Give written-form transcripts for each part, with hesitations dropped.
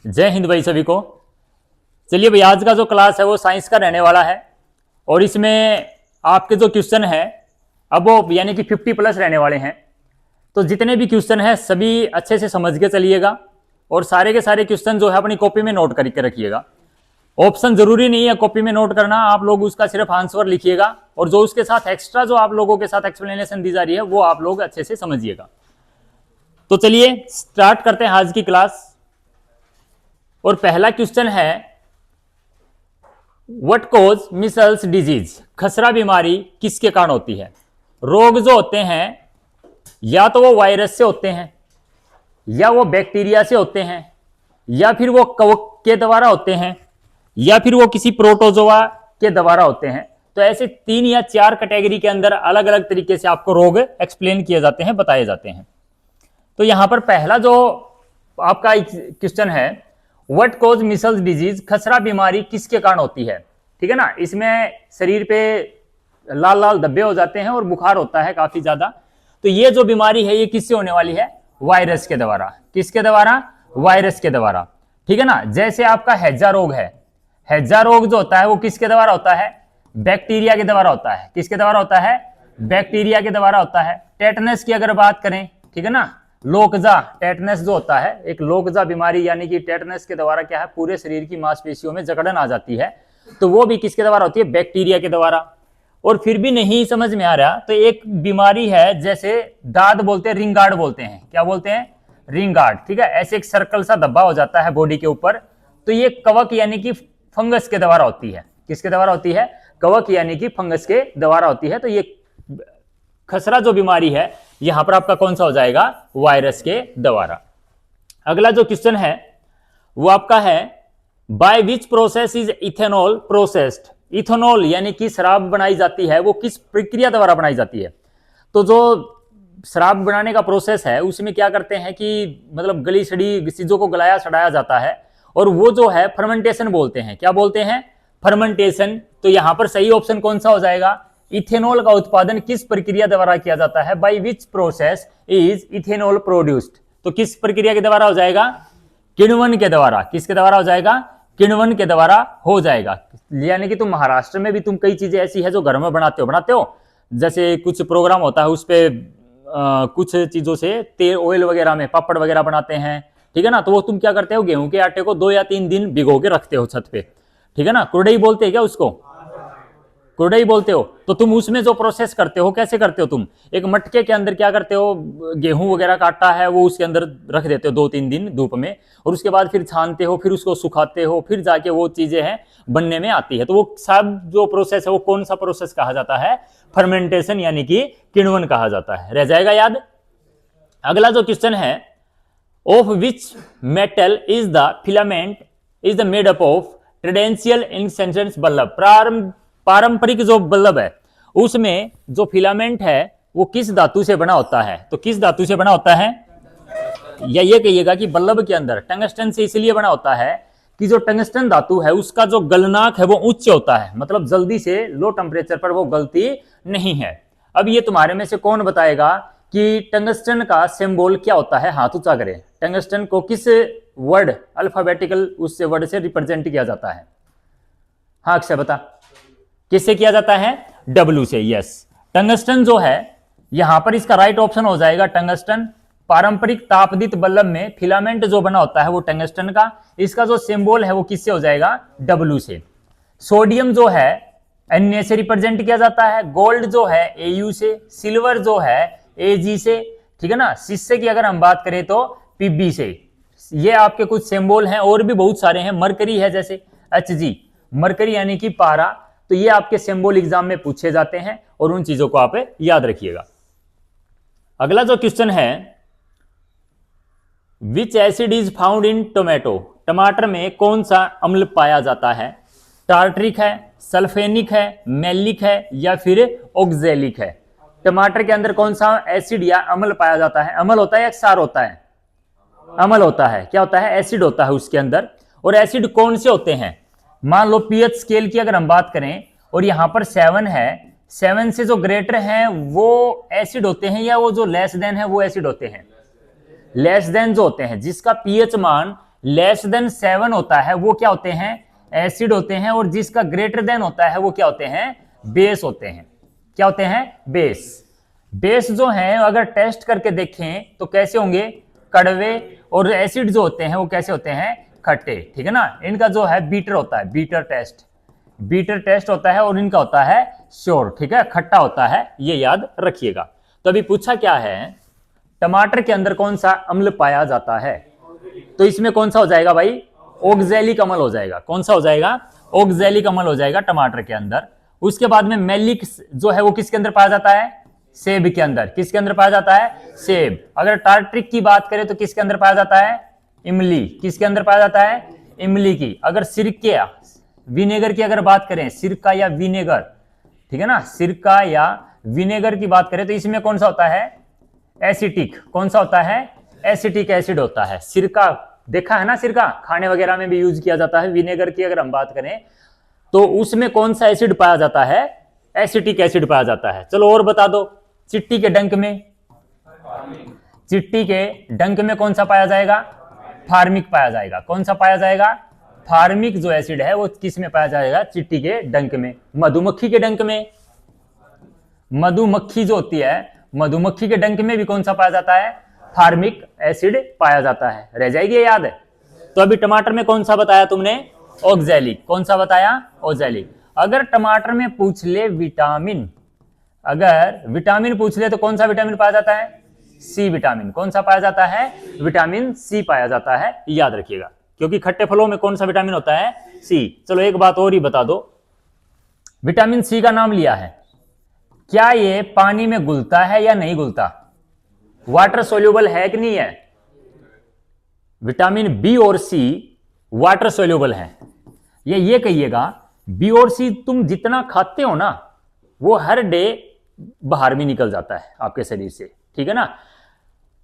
जय हिंद भाई सभी को। चलिए भाई, आज का जो क्लास है वो साइंस का रहने वाला है और इसमें आपके जो क्वेश्चन है अब वो यानी कि 50+ रहने वाले हैं। तो जितने भी क्वेश्चन हैं सभी अच्छे से समझ के चलिएगा और सारे के सारे क्वेश्चन जो है अपनी कॉपी में नोट करके रखिएगा। ऑप्शन जरूरी नहीं है कॉपी में नोट करना, आप लोग उसका सिर्फ आंसर लिखिएगा और जो उसके साथ एक्स्ट्रा जो आप लोगों के साथ एक्सप्लेनेशन दी जा रही है वो आप लोग अच्छे से समझिएगा। तो चलिए स्टार्ट करते हैं आज की क्लास। और पहला क्वेश्चन है, व्हाट कॉज मिसल्स डिजीज? खसरा बीमारी किसके कारण होती है? रोग जो होते हैं या तो वो वायरस से होते हैं या वो बैक्टीरिया से होते हैं या फिर वो कवक के द्वारा होते हैं या फिर वो किसी प्रोटोजोआ के द्वारा होते हैं। तो ऐसे 3 या 4 कैटेगरी के अंदर अलग अलग तरीके से आपको रोग एक्सप्लेन किए जाते हैं, बताए जाते हैं। तो यहां पर पहला जो आपका क्वेश्चन है, व्हाट कॉज मिसल्स डिजीज? खसरा बीमारी किसके कारण होती है? ठीक है ना, इसमें शरीर पे लाल लाल धब्बे हो जाते हैं और बुखार होता है काफी ज्यादा। तो ये जो बीमारी है ये किससे होने वाली है? वायरस के द्वारा। किसके द्वारा? वायरस के द्वारा। ठीक है ना, जैसे आपका हैजा रोग है, हैजा रोग जो होता है वो किसके द्वारा होता है? बैक्टीरिया के द्वारा होता है। किसके द्वारा होता है? बैक्टीरिया के द्वारा होता है। टेटनस की अगर बात करें, ठीक है ना, लोकजा, टेटनस जो होता है एक लोकजा बीमारी, यानी कि टेटनस के द्वारा क्या है, पूरे शरीर की मांसपेशियों में जकड़न आ जाती है। तो वो भी किसके द्वारा होती है? बैक्टीरिया के द्वारा। और फिर भी नहीं समझ में आ रहा तो एक बीमारी है जैसे दाद बोलते हैं, रिंगार्ड बोलते हैं। क्या बोलते हैं? रिंगार्ड। ठीक है, ऐसे एक सर्कल सा धब्बा हो जाता है बॉडी के ऊपर। तो ये कवक यानी कि फंगस के द्वारा होती है। किसके द्वारा होती है? कवक यानी कि फंगस के द्वारा होती है। तो ये खसरा जो बीमारी है यहां पर आपका कौन सा हो जाएगा? वायरस के द्वारा। अगला जो क्वेश्चन है वो आपका है, by which process is ethanol processed? Ethanol यानी कि शराब बनाई जाती है वो किस प्रक्रिया द्वारा बनाई जाती है? तो जो शराब बनाने का प्रोसेस है उसमें क्या करते हैं कि मतलब गली सड़ी चीजों को गलाया सड़ाया जाता है और वो जो है फर्मेंटेशन बोलते हैं। क्या बोलते हैं? फर्मेंटेशन। तो यहां पर सही ऑप्शन कौन सा हो जाएगा? इथेनॉल का उत्पादन किस प्रक्रिया द्वारा किया जाता है? By which process is ethanol produced? तो किस प्रक्रिया के द्वारा हो जाएगा? किण्वन के द्वारा। किसके द्वारा हो जाएगा? किण्वन के द्वारा हो जाएगा। यानी कि तुम महाराष्ट्र में भी तुम कई चीजें ऐसी है जो घर में बनाते हो, जैसे कुछ प्रोग्राम होता है उस पे कुछ चीजों से तेल ऑयल वगैरह में पापड़ वगैरह बनाते हैं। ठीक है ना, तो वो तुम क्या करते हो? गेहूं के आटे को 2 या 3 दिन भिगो के रखते हो छत पे। ठीक है ना, कुरडई बोलते हैं क्या उसको? कुरडई बोलते हो। तो तुम उसमें जो प्रोसेस करते हो कैसे करते हो? तुम एक मटके के अंदर क्या करते हो, गेहूं वगैरह का आटा है वो उसके अंदर रख देते हो 2-3 दिन धूप में और उसके बाद फिर छानते हो, फिर उसको सुखाते हो, फिर जाके वो चीजें हैं बनने में आती है। तो वो सब जो प्रोसेस है वो कौन सा प्रोसेस कहा जाता है? फर्मेंटेशन यानी कि किण्वन कहा जाता है। रह जाएगा याद। अगला जो क्वेश्चन है, of which metal is the filament is the made up of? Traditional incandescent bulb. पारंपरिक जो बल्ब है उसमें जो फिलामेंट है वो किस धातु से बना होता है? तो किस धातु से बना होता है? या ये कहिएगा कि बल्ब के अंदर टंगस्टन से इसलिए बना होता है कि जो टंगस्टन धातु है उसका जो गलनांक है वो उच्च होता है, मतलब जल्दी से लो टेम्परेचर पर वो गलती नहीं है। अब ये तुम्हारे में से कौन बताएगा कि टंगस्टन का सिंबल क्या होता है? हाथ ऊंचा करें। टंगस्टन को किस वर्ड, अल्फाबेटिकल उससे वर्ड से रिप्रेजेंट किया जाता है? हाँ अक्षय बता, किससे किया जाता है? W से। यस, टंगस्टन जो है यहां पर इसका राइट ऑप्शन हो जाएगा टंगस्टन। पारंपरिक तापदीप्त बल्ब में फिलामेंट जो बना होता है वो टंगस्टन का, इसका जो सिंबल है वो किससे हो जाएगा? W से। सोडियम जो है Na से रिप्रेजेंट किया जाता है, गोल्ड जो है Au से, सिल्वर जो है Ag से, ठीक है ना। शिष्य की अगर हम बात करें तो Pb से। ये आपके कुछ सिंबल हैं और भी बहुत सारे हैं। मरकरी है जैसे Hg, मरकरी यानी कि पारा। तो ये आपके सिंबल एग्जाम में पूछे जाते हैं और उन चीजों को आप याद रखिएगा। अगला जो क्वेश्चन है, विच acid is found in tomato? टमाटर में कौन सा अम्ल पाया जाता है? टार्ट्रिक है, सल्फेनिक है, मैलिक है या फिर ऑक्जेलिक है? टमाटर के अंदर कौन सा एसिड या अम्ल पाया जाता है? अम्ल होता है या क्षार होता है? अम्ल होता है। क्या होता है? एसिड होता है उसके अंदर। और एसिड कौन से होते हैं? मान लो पीएच स्केल की अगर हम बात करें और यहां पर 7 है, 7 से जो ग्रेटर हैं वो एसिड होते हैं या वो जो लेस देन है वो एसिड होते हैं? लेस देन जो होते हैं, जिसका पीएच मान लेस देन 7 होता है वो क्या होते हैं, एसिड होते हैं, और जिसका ग्रेटर देन होता है वो क्या होते हैं, बेस होते हैं। क्या होते हैं, बेस। बेस जो है अगर टेस्ट करके देखें तो कैसे होंगे, कड़वे, और एसिड जो होते हैं वो कैसे होते हैं, खट्टे। ठीक है ना, इनका जो है बीटर होता है, बीटर टेस्ट होता है, और इनका होता है श्योर। ठीक है, खट्टा होता है, ये याद रखिएगा। तो अभी पूछा क्या है, टमाटर के अंदर कौन सा अम्ल पाया जाता है, तो इसमें कौन सा हो जाएगा भाई, ऑक्सैलिक अम्ल हो जाएगा। कौन सा हो जाएगा, ऑक्सैलिक अम्ल हो जाएगा टमाटर के अंदर। उसके बाद में मैलिक जो है वो किसके अंदर पाया जाता है, सेब के अंदर। किसके अंदर पाया जाता है, सेब। अगर टार्ट्रिक की बात करें तो किसके अंदर पाया जाता है, इमली। किसके अंदर पाया जाता है, इमली की। अगर सिरके या विनेगर की अगर बात करें, सिरका या विनेगर, ठीक है ना, सिरका या विनेगर की बात करें तो इसमें कौन सा होता है, एसिटिक। कौन सा होता है, एसिटिक एसिड होता है। सिरका देखा है ना, सिरका खाने वगैरह में भी यूज किया जाता है। विनेगर की अगर हम बात करें तो उसमें कौन सा एसिड पाया जाता है, एसिटिक एसिड पाया जाता है। चलो और बता दो, चिट्टी के डंक में, चिट्टी के डंक में कौन सा पाया जाएगा, फार्मिक पाया जाएगा। कौन सा पाया जाएगा, फार्मिक जो एसिड है वो किस में पाया जाएगा, चिट्टी के डंक में। मधुमक्खी के डंक में, मधुमक्खी जो होती है, मधुमक्खी के डंक में भी कौन सा पाया जाता है, फार्मिक एसिड पाया जाता है। रह जाएगी याद है। तो अभी टमाटर में कौन सा बताया तुमने, ऑक्सैलिक। कौन सा बताया, ऑक्सैलिक। अगर टमाटर में पूछ ले विटामिन, अगर विटामिन पूछ ले तो कौन सा विटामिन पाया जाता है, सी विटामिन। कौन सा पाया जाता है, विटामिन सी पाया जाता है, याद रखिएगा, क्योंकि खट्टे फलों में कौन सा विटामिन होता है, सी। चलो एक बात और ही बता दो, विटामिन सी का नाम लिया है, क्या ये पानी में घुलता है या नहीं घुलता, वाटर सोल्यूबल है कि नहीं है। विटामिन बी और सी वाटर सोल्यूबल है। ये कहिएगा, बी और सी तुम जितना खाते हो ना वो हर डे बाहर में निकल जाता है आपके शरीर से। ठीक है ना,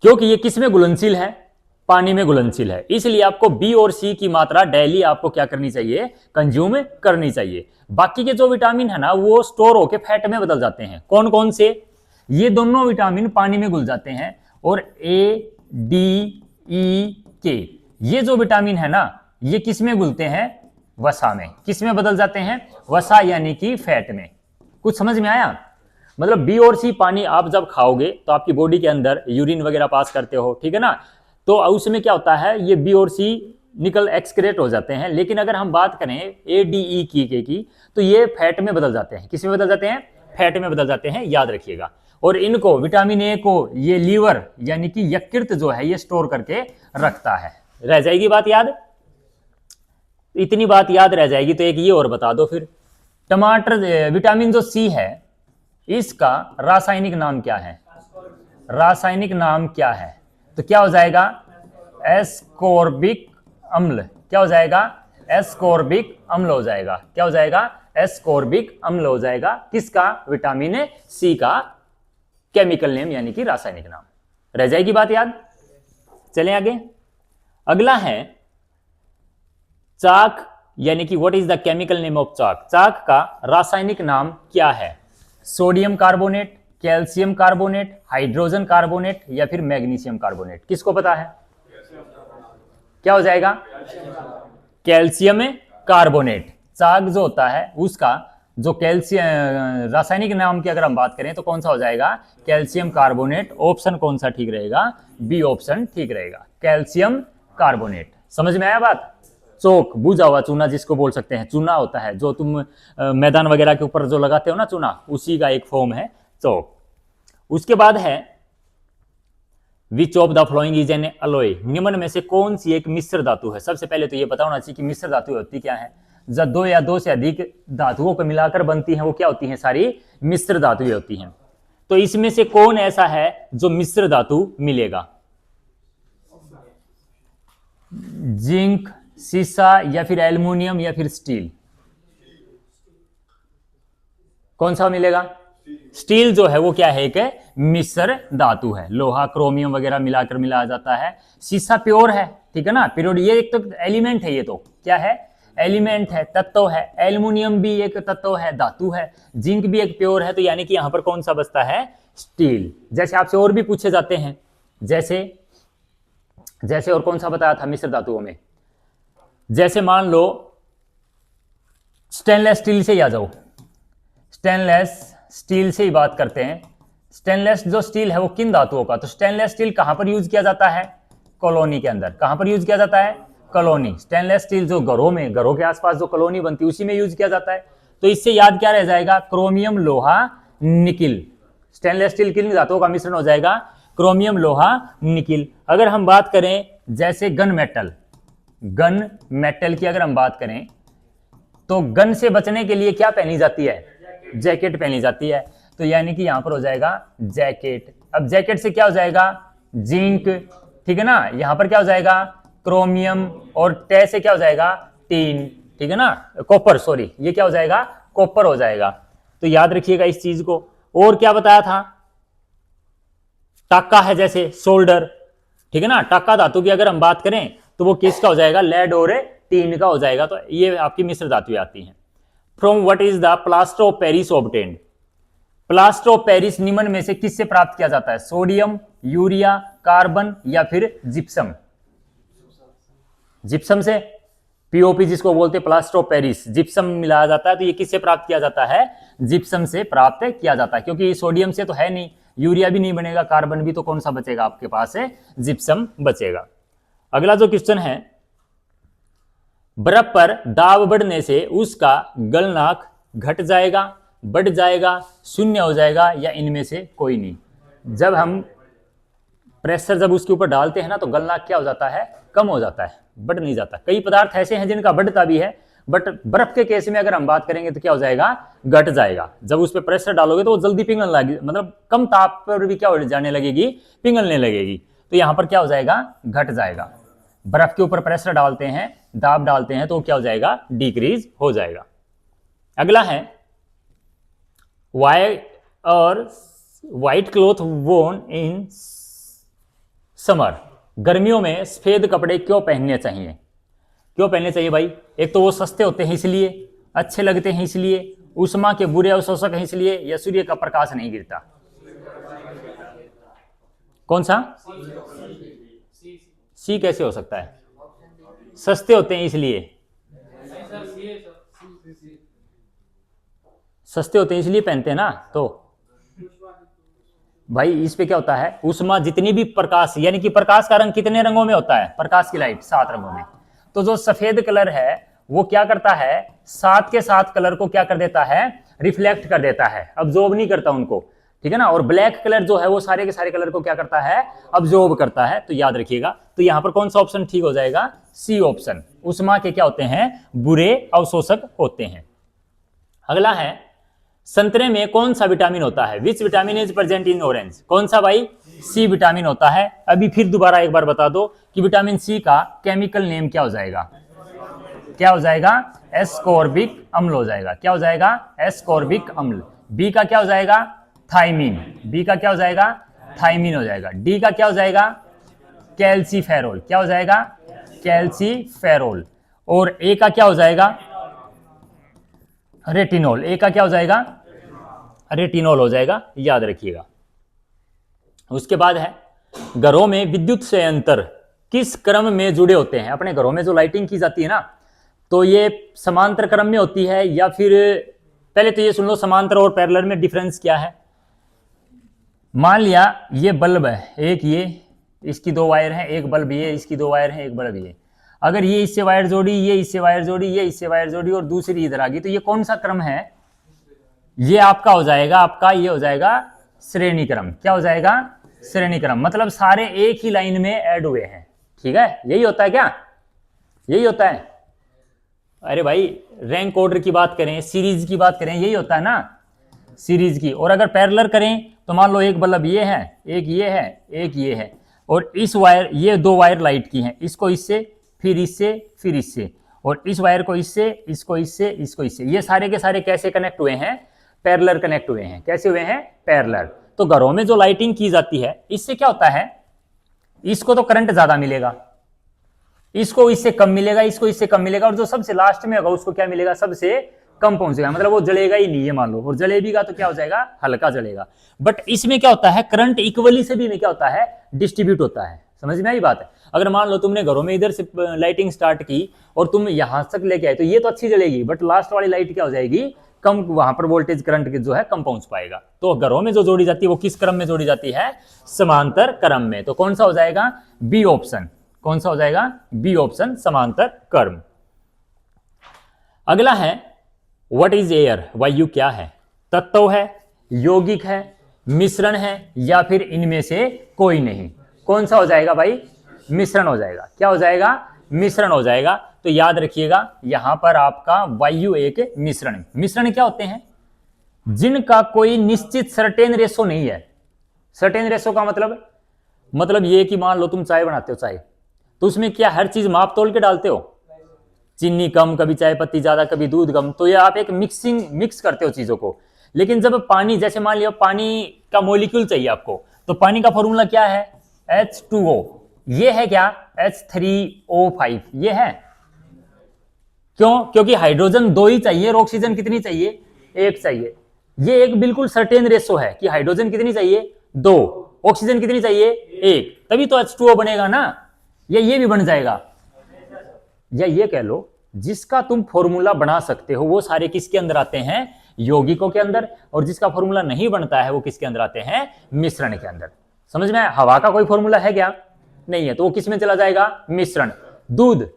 क्योंकि ये किस में घुलनशील है, पानी में घुलनशील है। इसलिए आपको बी और सी की मात्रा डेली आपको क्या करनी चाहिए, कंज्यूम करनी चाहिए। बाकी के जो विटामिन है ना वो स्टोर होके फैट में बदल जाते हैं। कौन कौन से, ये दोनों विटामिन पानी में घुल जाते हैं। और ए, डी, ई, के, ये जो विटामिन है ना ये किस में घुलते हैं, वसा में। किस में बदल जाते हैं, वसा यानी कि फैट में। कुछ समझ में आया, मतलब बी और सी पानी आप जब खाओगे तो आपकी बॉडी के अंदर यूरिन वगैरह पास करते हो, ठीक है ना, तो उसमें क्या होता है, ये बी और सी निकल एक्सक्रेट हो जाते हैं। लेकिन अगर हम बात करें ए, डी, ई, की तो ये फैट में बदल जाते हैं। किस में बदल जाते हैं, फैट में बदल जाते हैं, याद रखिएगा। और इनको विटामिन ए को ये लीवर यानी कि यकृत जो है ये स्टोर करके रखता है। रह जाएगी बात याद, इतनी बात याद रह जाएगी। तो एक ये और बता दो फिर, टमाटर विटामिन जो सी है इसका रासायनिक नाम क्या है, रासायनिक नाम क्या है, तो क्या हो जाएगा, एस्कोर्बिक अम्ल। क्या हो जाएगा, एस्कोर्बिक अम्ल हो जाएगा। क्या हो जाएगा, एस्कोर्बिक अम्ल हो जाएगा। किसका, विटामिन सी का केमिकल नेम यानी कि रासायनिक नाम। रह जाएगी बात याद। चलें आगे, अगला है चाक, यानी कि what is the chemical name of chalk. Chalk का रासायनिक नाम क्या है, sodium carbonate, calcium carbonate, hydrogen carbonate या फिर मैग्नीशियम कार्बोनेट। किसको पता है, क्या हो जाएगा, कैल्शियम कार्बोनेट। चाक जो होता है उसका जो कैल्शियम रासायनिक नाम की अगर हम बात करें तो कौन सा हो जाएगा, कैल्शियम कार्बोनेट। ऑप्शन कौन सा ठीक रहेगा, बी ऑप्शन ठीक रहेगा, कैल्शियम कार्बोनेट। समझ में आया बात। चौक, भुजा हुआ चूना जिसको बोल सकते हैं, चूना होता है जो तुम मैदान वगैरह के ऊपर जो लगाते हो ना चूना, उसी का एक फॉर्म है चौक। उसके बाद है विच of the following is an alloy. निम्न में से कौन सी एक मिश्र धातु है। सबसे पहले तो ये पता होना चाहिए कि मिश्र धातु होती क्या है। जब दो या दो से अधिक धातुओं को मिलाकर बनती हैं वो क्या होती हैं, सारी मिश्र धातुएं होती हैं। तो इसमें से कौन ऐसा है जो मिश्र धातु मिलेगा, जिंक, सीसा या फिर एल्युमिनियम या फिर स्टील, कौन सा मिलेगा। स्टील जो है वो क्या है, एक मिश्र धातु है। लोहा, क्रोमियम वगैरह मिलाकर मिलाया जाता है। सीसा प्योर है, ठीक है ना, प्योर, ये एक तो एलिमेंट है, ये तो क्या है, एलिमेंट है, तत्व है। एल्युमिनियम भी एक तत्व है, धातु है। जिंक भी एक प्योर है, तो यानी कि यहां पर कौन सा बचता है, स्टील। जैसे आपसे और भी पूछे जाते हैं, जैसे और कौन सा बताया था मिश्र धातुओं में, जैसे मान लो स्टेनलेस स्टील से ही आ जाओ, स्टेनलेस स्टील से ही बात करते हैं। स्टेनलेस जो स्टील है वो किन धातुओं का, तो स्टेनलेस स्टील कहां पर यूज किया जाता है, कॉलोनी के अंदर। कहां पर यूज किया जाता है, कॉलोनी। स्टेनलेस स्टील जो घरों में, घरों के आसपास जो कॉलोनी बनती है उसी में यूज किया जाता है। तो इससे याद क्या रह जाएगा, क्रोमियम लोहा निकिल। स्टेनलेस स्टील किन धातुओं का मिश्रण हो जाएगा, क्रोमियम लोहा निकिल। अगर हम बात करें जैसे गन मेटल, गन मेटल की अगर हम बात करें तो गन से बचने के लिए क्या पहनी जाती है, जैकेट पहनी जाती है। तो यानी कि यहां पर हो जाएगा जैकेट। अब जैकेट से क्या हो जाएगा, जिंक, ठीक है ना। यहां पर क्या हो जाएगा, क्रोमियम, और टे से क्या हो जाएगा, टीन, ठीक है ना, कॉपर, सॉरी, ये क्या हो जाएगा, कॉपर हो जाएगा। तो याद रखिएगा इस चीज को। और क्या बताया था, टाका है जैसे सोल्डर, ठीक है ना। टाका धातु की अगर हम बात करें तो वो किसका हो जाएगा, लेड और टीन का हो जाएगा। तो ये आपकी मिश्र धातुएं आती हैं। From what is the plaster of Paris obtained. Plaster of Paris निम्न में से किससे प्राप्त किया जाता है, सोडियम, यूरिया, कार्बन या फिर जिप्सम। जिप्सम से, पीओपी जिसको बोलते हैं प्लास्टर ऑफ पेरिस, जिप्सम मिलाया जाता है। तो ये किससे प्राप्त किया जाता है, जिप्सम से प्राप्त किया जाता है। क्योंकि सोडियम से तो है नहीं, यूरिया भी नहीं बनेगा, कार्बन भी, तो कौन सा बचेगा आपके पास है, जिप्सम बचेगा। अगला जो क्वेश्चन है, बर्फ पर दाब बढ़ने से उसका गलनांक घट जाएगा, बढ़ जाएगा, शून्य हो जाएगा, या इनमें से कोई नहीं। जब हम प्रेशर जब उसके ऊपर डालते हैं ना तो गलनांक क्या हो जाता है, कम हो जाता है, बढ़ नहीं जाता। कई पदार्थ ऐसे हैं जिनका बढ़ता भी है, बट बर्फ के केस में अगर हम बात करेंगे तो क्या हो जाएगा, घट जाएगा। जब उस पर प्रेशर डालोगे तो वो जल्दी पिघलने लगेगी, मतलब कम ताप पर भी क्या हो जाने लगेगी, पिघलने लगेगी। तो यहां पर क्या हो जाएगा, घट जाएगा। बर्फ के ऊपर प्रेशर डालते हैं, दाब डालते हैं, तो क्या हो जाएगा, डिक्रीज हो जाएगा। अगला है व्हाइट क्लॉथ वोन इन समर। गर्मियों में सफेद कपड़े क्यों पहनने चाहिए, क्यों पहनने चाहिए भाई। एक तो वो सस्ते होते हैं इसलिए, अच्छे लगते हैं इसलिए, उष्मा के बुरे अवशोषक हैं इसलिए, या सूर्य का प्रकाश नहीं गिरता। कौन सा, सी कैसे हो सकता है, सस्ते होते हैं इसलिए, सस्ते होते हैं इसलिए पहनते हैं ना। तो भाई इस पे क्या होता है, उष्मा जितनी भी प्रकाश, यानी कि प्रकाश का रंग कितने रंगों में होता है, प्रकाश की लाइट 7 रंगों में। तो जो सफेद कलर है वो क्या करता है, 7 के 7 कलर को क्या कर देता है, रिफ्लेक्ट कर देता है, अब्जॉर्ब नहीं करता उनको, ठीक है ना। और ब्लैक कलर जो है वो सारे के सारे कलर को क्या करता है, अब्जॉर्ब करता है। तो याद रखिएगा। तो यहां पर कौन सा ऑप्शन ठीक हो जाएगा, सी ऑप्शन। उष्मा के क्या होते हैं, बुरे अवशोषक होते हैं। अगला है, संतरे में कौन सा विटामिन होता है, which vitamin is present in orange. कौन सा भाई, सी विटामिन होता है। अभी फिर दोबारा एक बार बता दो कि विटामिन सी का केमिकल नेम क्या हो जाएगा, क्या हो जाएगा, एस्कॉर्बिक अम्ल हो जाएगा। क्या हो जाएगा, एस्कॉर्बिक अम्ल। बी का क्या हो जाएगा, थाइमीन। बी का क्या हो जाएगा, थाइमीन हो जाएगा। डी का क्या हो जाएगा, कैल्सीफेरोल। क्या हो जाएगा, कैल्सीफेरोल। और ए का क्या हो जाएगा, रेटिनॉल। ए का क्या हो जाएगा, रेटिनॉल हो जाएगा, याद रखिएगा। उसके बाद है, घरों में विद्युत संयंत्र किस क्रम में जुड़े होते हैं। अपने घरों में जो लाइटिंग की जाती है ना, तो ये समांतर क्रम में होती है, या फिर पहले तो ये सुन लो समांतर और पैरेलल में डिफरेंस क्या है। मान लिया ये बल्ब है, एक ये, इसकी 2 वायर हैं, एक बल्ब ये, इसकी 2 वायर हैं, एक बल्ब ये। अगर ये इससे वायर जोड़ी, ये इससे वायर जोड़ी, ये इससे वायर जोड़ी, और दूसरी इधर आ गई, तो ये कौन सा क्रम है, ये आपका हो जाएगा, आपका ये हो जाएगा श्रेणी क्रम। क्या हो जाएगा, श्रेणी क्रम। मतलब सारे एक ही लाइन में ऐड हुए हैं, ठीक है। यही होता है क्या, यही होता है। अरे भाई रैंक ऑर्डर की बात करें, सीरीज की बात करें, यही होता है ना, सीरीज की। और अगर पैरेलल करें तो मान लो एक बल्ब ये है, एक ये है, एक ये है, और इस वायर, ये 2 वायर लाइट की हैं, इसको इससे, फिर इससे, फिर इससे, और इस वायर को इससे, इसको इससे, इसको इससे। ये सारे के सारे कैसे कनेक्ट हुए हैं, पैरेलल कनेक्ट हुए हैं। कैसे हुए हैं, पैरेलल। तो घरों में जो लाइटिंग की जाती है, इससे क्या होता है, इसको तो करंट ज्यादा मिलेगा, इसको इससे कम मिलेगा, इसको इससे कम मिलेगा, और जो सबसे लास्ट में होगा उसको क्या मिलेगा, सबसे कम पहुंचेगा। मतलब वो जलेगा ही नहीं है मान लो, और जलेबी का तो क्या हो जाएगा, हल्का जलेगा। बट इसमें क्या होता है, करंट इक्वली से भी में क्या होता है, डिस्ट्रीब्यूट होता है। समझ में आई बात है। अगर मान लो तुमने घरों में इधर से लाइटिंग स्टार्ट की और तुम यहां तक लेके आए तो ये तो अच्छी जलेगी, बट लास्ट वाली लाइट क्या हो जाएगी, कम, वहां पर वोल्टेज करंट जो है कम पहुंच पाएगा। तो घरों में जो जोड़ी जाती है वो किस क्रम में जोड़ी जाती है, समांतर क्रम में। तो कौन सा हो जाएगा, बी ऑप्शन। कौन सा हो जाएगा, बी ऑप्शन, समांतर क्रम। अगला है व्हाट इज एयर, वायु क्या है, तत्व है, यौगिक है, मिश्रण है, या फिर इनमें से कोई नहीं। कौन सा हो जाएगा भाई, मिश्रण हो जाएगा। क्या हो जाएगा, मिश्रण हो जाएगा। तो याद रखिएगा यहां पर आपका वायु एक मिश्रण। मिश्रण क्या होते हैं, जिनका कोई निश्चित सर्टेन रेशो नहीं है। सर्टेन रेशो का मतलब ये कि मान लो तुम चाय बनाते हो, चाय तो उसमें क्या हर चीज माप तोल के डालते हो, चीनी कम, कभी चाय पत्ती ज्यादा, कभी दूध कम, तो ये आप एक मिक्स करते हो चीजों को। लेकिन जब पानी, जैसे मान लियो पानी का मॉलिक्यूल चाहिए आपको, तो पानी का फॉर्मूला क्या है, H2O। ये है क्या, H3O5, ये है। क्यों, क्योंकि हाइड्रोजन 2 ही चाहिए और ऑक्सीजन कितनी चाहिए, 1 चाहिए। ये एक बिल्कुल सर्टेन रेशो है कि हाइड्रोजन कितनी चाहिए, 2, ऑक्सीजन कितनी चाहिए, 1, तभी तो H2O बनेगा ना। या ये भी बन जाएगा, या ये कह लो जिसका तुम फॉर्मूला बना सकते हो वो सारे किसके अंदर आते हैं, यौगिकों के अंदर, और जिसका फॉर्मूला नहीं बनता है वो किसके अंदर आते हैं, मिश्रण के अंदर। समझ में, हवा का कोई फॉर्मूला है क्या, नहीं है, तो वो किस में चला जाएगा, मिश्रण। दूध,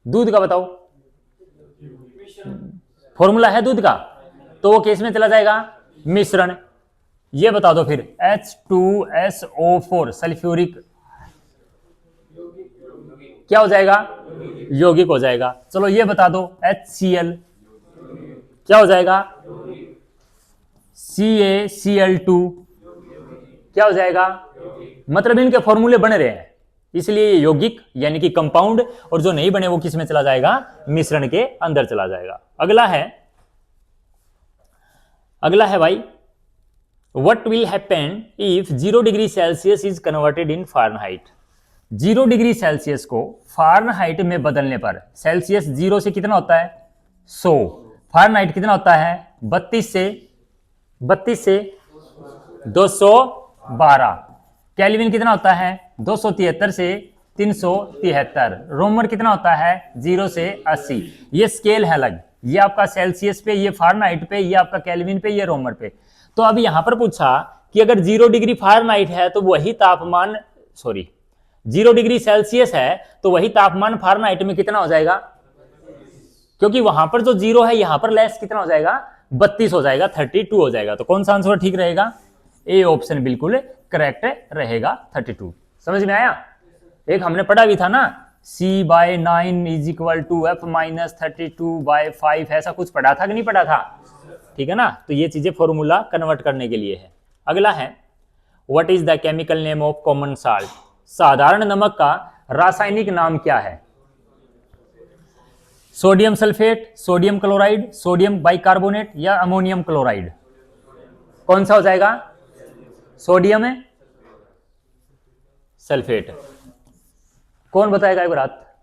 दूध का बताओ, फॉर्मूला है दूध का, तो वो किस में चला जाएगा, मिश्रण। ये बता दो फिर, H2SO4 सल्फ्यूरिक क्या हो जाएगा, यौगिक हो जाएगा। चलो ये बता दो, HCl क्या हो जाएगा, CaCl2 क्या हो जाएगा, मतलब इनके फॉर्मूले बन रहे हैं इसलिए यौगिक यानी कि कंपाउंड, और जो नहीं बने वो किस में चला जाएगा, मिश्रण के अंदर चला जाएगा। अगला है भाई, what will happen if 0 degree Celsius is converted in Fahrenheit. 0 degree Celsius को फारेनहाइट में बदलने पर, सेल्सियस 0 से कितना होता है, 100, फारेनहाइट कितना होता है, 32 से 212, केल्विन कितना होता है, 273 से 373, रोमन कितना होता है, 0 से 80। ये स्केल है अलग, ये आपका सेल्सियस पे, ये फारेनहाइट पे, ये आपका केल्विन पे, ये रोमन पे। तो अब यहां पर पूछा कि अगर 0 डिग्री फारेनहाइट है तो वही तापमान, 0 डिग्री सेल्सियस है तो वही तापमान फारेनहाइट में कितना हो जाएगा, क्योंकि वहां पर जो 0 है यहां पर लेस कितना हो जाएगा, 32 हो जाएगा, 32 हो जाएगा। तो कौन सा आंसर ठीक रहेगा, ए ऑप्शन बिल्कुल करेक्ट रहेगा, 32। समझ में आया, एक हमने पढ़ा भी था ना, C/9 is equal to F-32/5, ऐसा कुछ पढ़ा था कि नहीं पढ़ा था, ठीक है ना। तो ये चीजें फॉर्मूला कन्वर्ट करने के लिए है। अगला है, what is the chemical name of common salt. साधारण नमक का रासायनिक नाम क्या है, sodium sulphate, sodium chloride, sodium bicarbonate, या अमोनियम क्लोराइड। कौन सा हो जाएगा, सोडियम है, सल्फेट। कौन बताएगा एक बात,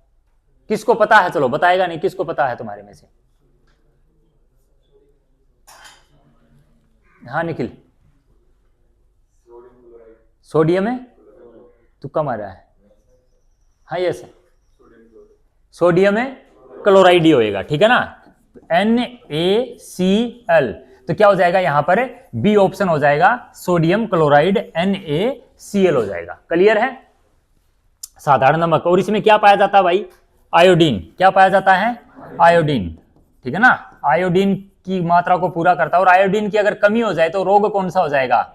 किसको पता है, चलो बताएगा नहीं, किसको पता है तुम्हारे में से, हाँ निखिल, सोडियम है, तुक्का मारा है, हाँ यस, सोडियम है, क्लोराइड ही होएगा, ठीक है ना, NaCl। तो क्या हो जाएगा यहां पर, बी ऑप्शन हो जाएगा, सोडियम क्लोराइड NaCl हो जाएगा। क्लियर है, साधारण नमक। और इसमें क्या पाया जाता है भाई, आयोडीन। क्या पाया जाता है, आयोडीन, ठीक है ना, आयोडीन की मात्रा को पूरा करता है। और आयोडीन की अगर कमी हो जाए तो रोग कौन सा हो जाएगा,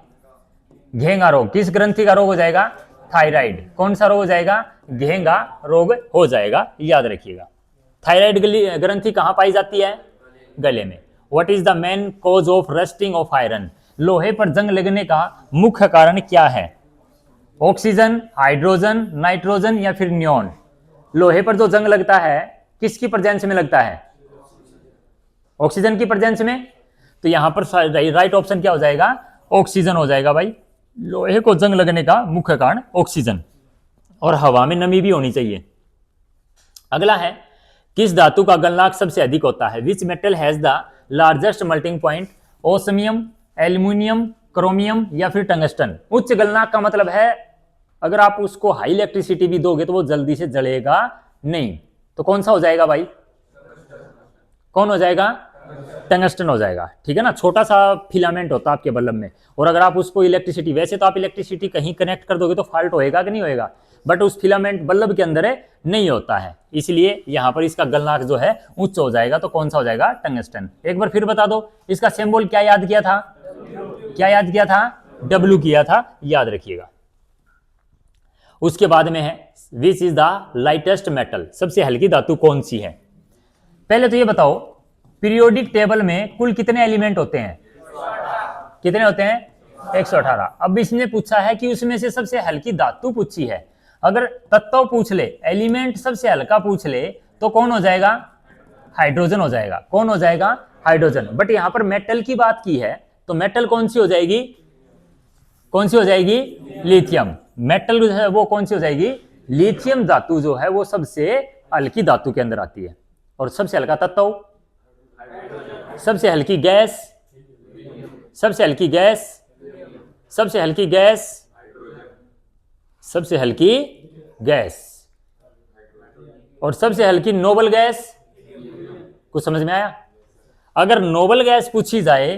घेंगा रोग। किस ग्रंथि का रोग हो जाएगा, थायराइड। कौन सा रोग हो जाएगा, घेंगा रोग हो जाएगा, याद रखिएगा। थायराइड ग्रंथि कहां पाई जाती है, गले में। What is the main cause of rusting of iron. लोहे पर जंग लगने का मुख्य कारण क्या है, ऑक्सीजन, हाइड्रोजन, नाइट्रोजन, या फिर नियोन। लोहे पर जो जंग लगता है किसकी प्रेजेंस में लगता है, ऑक्सीजन की प्रेजेंस में। तो यहां पर राइट ऑप्शन क्या हो जाएगा, ऑक्सीजन हो जाएगा भाई। लोहे को जंग लगने का मुख्य कारण ऑक्सीजन, और हवा में नमी भी होनी चाहिए। अगला है, किस धातु का गलनांक सबसे अधिक होता है, which metal has the largest melting point, osmium, aluminium, chromium, या फिर टंगस्टन। उच्च गलनांक का मतलब है अगर आप उसको हाई इलेक्ट्रिसिटी भी दोगे तो वो जल्दी से जलेगा नहीं। तो कौन सा हो जाएगा भाई? कौन हो जाएगा? टंगस्टन हो जाएगा। ठीक है ना, छोटा सा फिलामेंट होता है आपके बल्ब में, और अगर आप उसको इलेक्ट्रिसिटी, वैसे तो आप इलेक्ट्रिसिटी कहीं कनेक्ट कर दोगे तो फॉल्ट होएगा कि नहीं होएगा, बट उस फिलामेंट बल्ब के अंदर नहीं होता है, इसलिए यहां पर इसका गलनांक जो है उच्च हो जाएगा। तो कौन सा हो जाएगा? टंगस्टन। एक बार फिर बता दो, इसका सिंबल क्या याद किया था? क्या याद किया था? W किया था, याद रखिएगा। उसके बाद में है which is the lightest metal, सबसे हल्की धातु कौन सी है? पहले तो ये बताओ, पीरियोडिक टेबल में कुल कितने एलिमेंट होते हैं? कितने होते हैं? 118। अब इसने पूछा है कि उसमें से सबसे हल्की धातु पूछी है। अगर तत्व पूछ ले, एलिमेंट सबसे हल्का पूछ ले, तो कौन हो जाएगा? हाइड्रोजन हो जाएगा। कौन हो जाएगा? हाइड्रोजन। बट यहां पर मेटल की बात की है, तो मेटल कौन सी हो जाएगी? कौन सी हो जाएगी? लिथियम। मेटल जो है वो कौन सी हो जाएगी? लिथियम धातु जो है वो सबसे हल्की धातु के अंदर आती है। और सबसे हल्का तत्व, सबसे हल्की गैस, सबसे हल्की गैस, सबसे हल्की गैस, सबसे हल्की गैस, और सबसे हल्की नोबल गैस। कुछ समझ में आया? अगर नोबल गैस पूछी जाए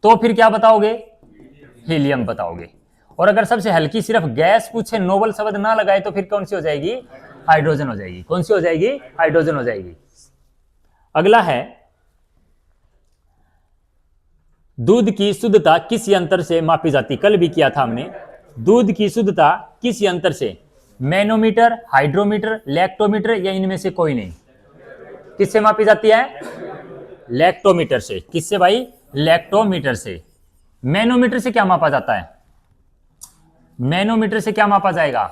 तो फिर क्या बताओगे? हीलियम बताओगे। और अगर सबसे हल्की सिर्फ गैस पूछे, नोबल शब्द ना लगाए, तो फिर कौन सी हो जाएगी? हाइड्रोजन हो जाएगी। कौन सी हो जाएगी? हाइड्रोजन हो जाएगी। अगला है, दूध की शुद्धता किस यंत्र से मापी जाती? कल भी किया था हमने। दूध की शुद्धता किस यंत्र से? मैनोमीटर, हाइड्रोमीटर, लैक्टोमीटर, या इनमें से कोई नहीं? किससे मापी जाती है? लैक्टोमीटर से। किससे भाई? लैक्टोमीटर से। मैनोमीटर से क्या मापा जाता है? मैनोमीटर से क्या मापा जाएगा?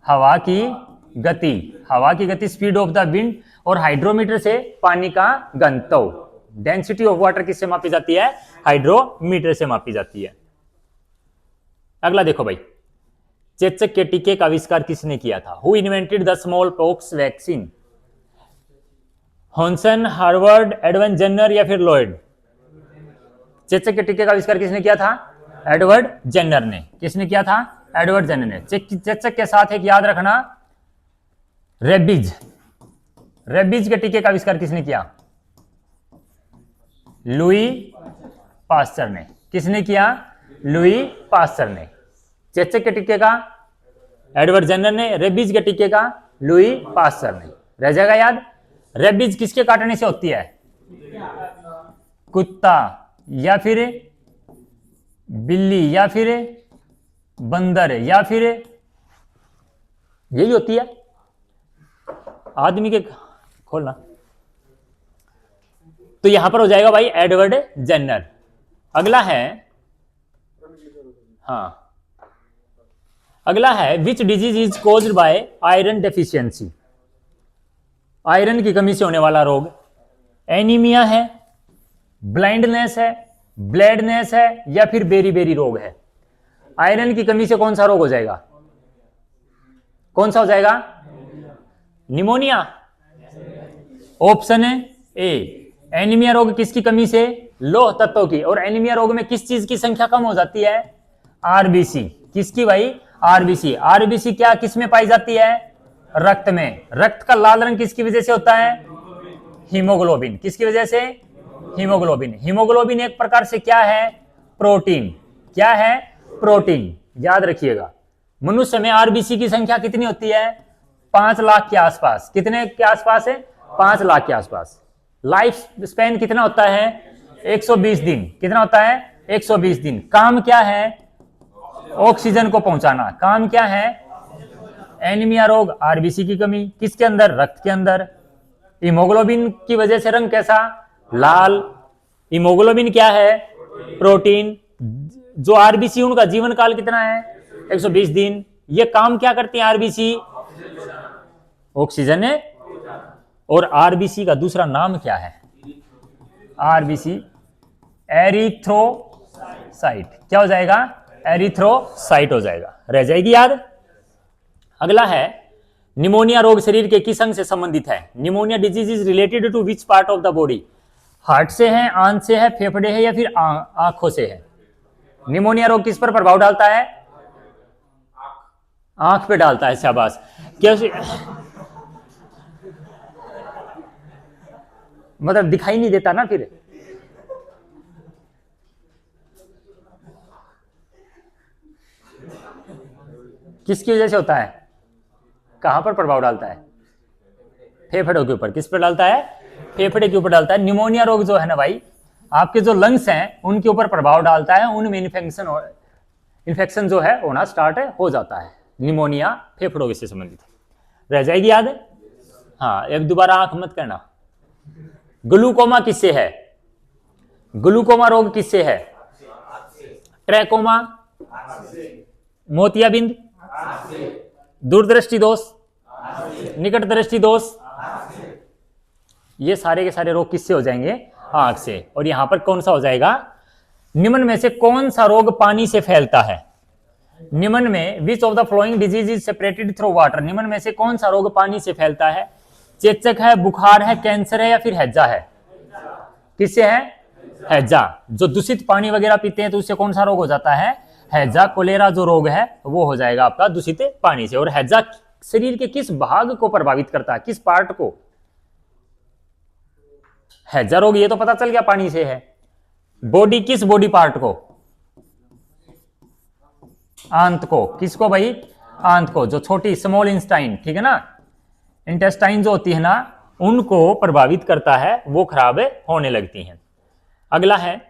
हवा की गति, हवा की गति, स्पीड ऑफ द विंड। और हाइड्रोमीटर से पानी का घनत्व, डेंसिटी ऑफ वाटर किससे मापी जाती है? हाइड्रोमीटर से मापी जाती है। अगला देखो भाई, चेचक के टीके का आविष्कार किसने किया था? Who invented the smallpox vaccine? Hanson, Harvard, एडवन जेनर, या फिर लॉयड? चेचक के टीके का आविष्कार किसने किया था? एडवर्ड जेनर ने। किसने किया था? एडवर्ड जेनर ने। चेचक के साथ एक याद रखना, रेबीज। रेबीज के टीके का आविष्कार किसने किया? लुई पास्चर ने। किसने किया? लुई पास्चर ने। चेचक के टीके का एडवर्ड जेनर ने, रेबीज के टीके का लुई पास्चर ने। रह जाएगा याद? रेबीज किसके काटने से होती है? कुत्ता, या फिर बिल्ली, या फिर बंदर, या फिर यही होती है आदमी के। खोलना। तो यहां पर हो जाएगा भाई एडवर्ड जेनर। अगला है, हाँ, अगला है which disease is caused by iron deficiency? Iron की कमी से होने वाला रोग एनीमिया है, ब्लाइंडनेस है, ब्लैडनेस है, या फिर बेरी रोग है? आयरन की कमी से कौन सा रोग हो जाएगा? कौन सा हो जाएगा? निमोनिया। ऑप्शन है ए। एनीमिया रोग किसकी कमी से? लौह तत्व की। और एनीमिया रोग में किस चीज की संख्या कम हो जाती है? आरबीसी। किसकी भाई? आरबीसी। आरबीसी क्या किस में पाई जाती है? रक्त में। रक्त का लाल रंग किसकी वजह से होता है? हीमोग्लोबिन। किसकी वजह से? हीमोग्लोबिन। हीमोग्लोबिन एक प्रकार से क्या है? प्रोटीन। क्या है? प्रोटीन। याद रखिएगा। मनुष्य में आरबीसी की संख्या कितनी होती है? 5 लाख के आसपास। कितने के आसपास है? 5 लाख के आसपास। लाइफ स्पैन कितना होता है? 120 दिन। कितना होता है? 120 दिन। काम क्या है? ऑक्सीजन को पहुंचाना। काम क्या है? एनीमिया रोग, आरबीसी की कमी। किसके अंदर? रक्त के अंदर। हीमोग्लोबिन की वजह से रंग कैसा? लाल। हीमोग्लोबिन क्या है? प्रोटीन। जो आरबीसी उनका जीवन काल कितना है? 120 दिन। ये काम क्या करती है आरबीसी? ऑक्सीजन है। और आरबीसी का दूसरा नाम क्या है? RBC erythrocyte. क्या हो जाएगा? एरिथ्रोसाइट हो जाएगा। रह जाएगी याद? अगला है, निमोनिया रोग शरीर के किस अंग से संबंधित है? Pneumonia disease is related to which part of the body? Heart से है, आंत से है, फेफड़े है, या फिर आंखों से है? निमोनिया रोग किस पर प्रभाव डालता है? आंख पे डालता है, शाबाश। कैसे? मतलब दिखाई नहीं देता ना फिर। किसकी वजह से होता है? कहां पर प्रभाव डालता है? फेफड़ों के ऊपर। किस पर डालता है? फेफड़े के ऊपर डालता है। निमोनिया रोग जो है ना भाई, आपके जो लंग्स हैं उनके ऊपर प्रभाव डालता है, उनमें इन्फेक्शन जो है होना स्टार्ट हो जाता है। निमोनिया फेफड़ों से संबंधित रह जाएगी याद। हाँ, एक दोबारा आंख मत करना। ग्लूकोमा किससे है? ग्लूकोमा रोग किससे है? ट्रैकोमा, मोतियाबिंद, दूरदृष्टि दोष, निकट दृष्टि दोष, ये सारे के सारे रोग किससे हो जाएंगे? आंख से। और यहां पर कौन सा हो जाएगा? निम्न में से कौन सा रोग पानी से फैलता है? निम्न में विच of the flowing disease is separated through water? निम्न में से कौन सा रोग पानी से फैलता है? चेचक है, बुखार है, कैंसर है, या फिर हैजा है? किससे है? हैजा। जो दूषित पानी वगैरह पीते हैं तो उससे कौन सा रोग हो जाता है? हैजा। कोलेरा जो रोग है वो हो जाएगा आपका दूषित पानी से। और हैजा शरीर के किस भाग को प्रभावित करता है? किस पार्ट को? हैजा रोग ये तो पता चल गया पानी से है। बॉडी, किस बॉडी पार्ट को? आंत को। किसको भाई? आंत को। जो छोटी स्मॉल इंटेस्टाइन, ठीक है ना, इंटेस्टाइन जो होती है ना, उनको प्रभावित करता है, वो खराब होने लगती हैं। अगला है